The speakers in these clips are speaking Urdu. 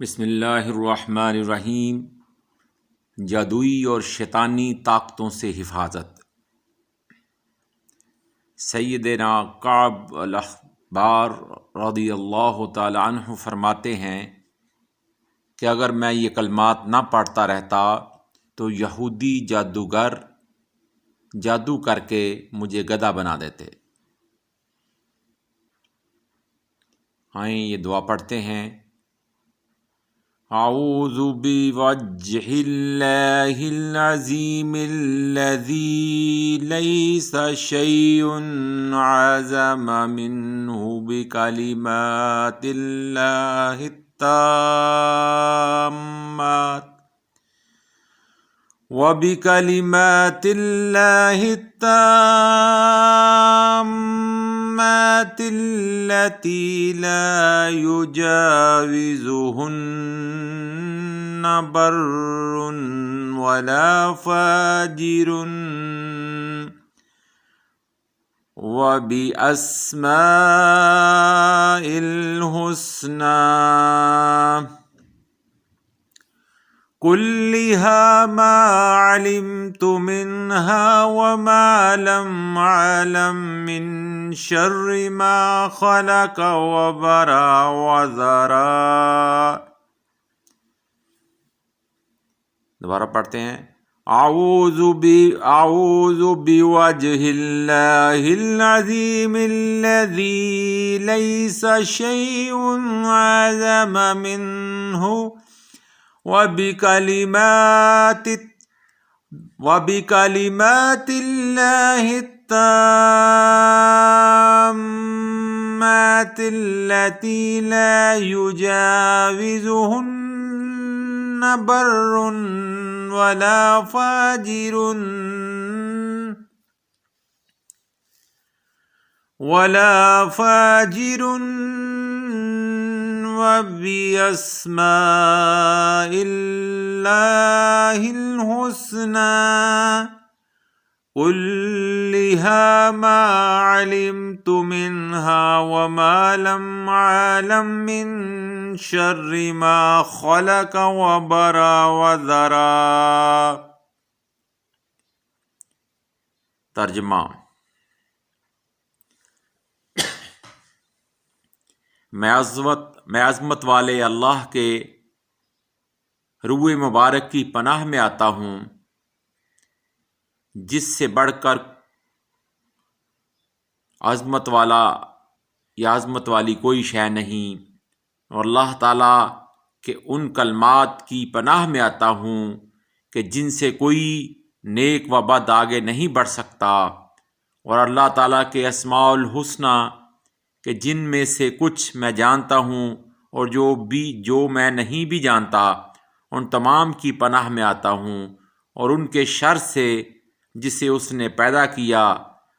بسم اللہ الرحمن الرحیم۔ جادوئی اور شیطانی طاقتوں سے حفاظت۔ سیدنا کعب الاحبار رضی اللہ تعالی عنہ فرماتے ہیں کہ اگر میں یہ کلمات نہ پڑھتا رہتا تو یہودی جادوگر جادو کر کے مجھے گدھا بنا دیتے۔ آئیں یہ دعا پڑھتے ہیں۔ اعوذ بوجہ اللہ العظیم الذی لیس شیء اعظم منہ بکلمات اللہ التامات وبکلمات اللہ التامات التي لا يجاوزهن بر ولا فاجر وبأسماء الحسنى كلها ما علمت منها وما لم أعلم من شر ما خلق وبرأ وذرا۔ دوبارہ پڑھتے ہیں۔ اعوذ بوجہ اللہ العظیم الذی لیس شیء اعظم منہ وبکلمات اللہ التامات التي لا يجاوزهن بر ولا فاجر وبأسماء الله الحسنى كلها ما علمت منها وما لم أعلم من شر ما خلق وبرأ وذرا۔ ترجمہ۔ میں عظمت والے اللہ کے روح مبارک کی پناہ میں آتا ہوں جس سے بڑھ کر عظمت والا یا عظمت والی کوئی شے نہیں، اور اللہ تعالیٰ کے ان کلمات کی پناہ میں آتا ہوں کہ جن سے کوئی نیک و بد آگے نہیں بڑھ سکتا، اور اللہ تعالیٰ کے اسماء الحسنی کہ جن میں سے کچھ میں جانتا ہوں اور جو میں نہیں بھی جانتا، ان تمام کی پناہ میں آتا ہوں، اور ان کے شر سے جسے اس نے پیدا کیا،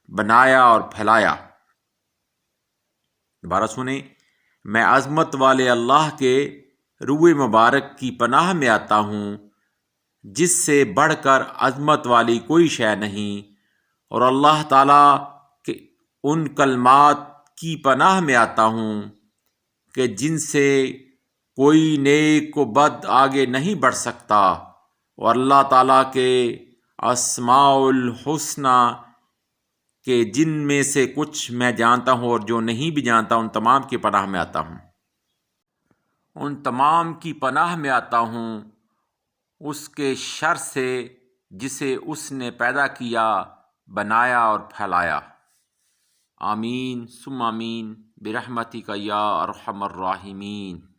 بنایا اور پھیلایا۔ دوبارہ سنیں۔ میں عظمت والے اللہ کے روح مبارک کی پناہ میں آتا ہوں جس سے بڑھ کر عظمت والی کوئی شے نہیں، اور اللہ تعالیٰ کے ان کلمات کی پناہ میں آتا ہوں کہ جن سے کوئی نیک و بد آگے نہیں بڑھ سکتا، اور اللہ تعالیٰ کے اسماء الحسنی کہ جن میں سے کچھ میں جانتا ہوں اور جو نہیں بھی جانتا، ان تمام کی پناہ میں آتا ہوں۔ ان تمام کی پناہ میں آتا ہوں اس کے شر سے جسے اس نے پیدا کیا، بنایا اور پھیلایا۔ آمین ثم آمین برحمتک یا ارحم الراحمین۔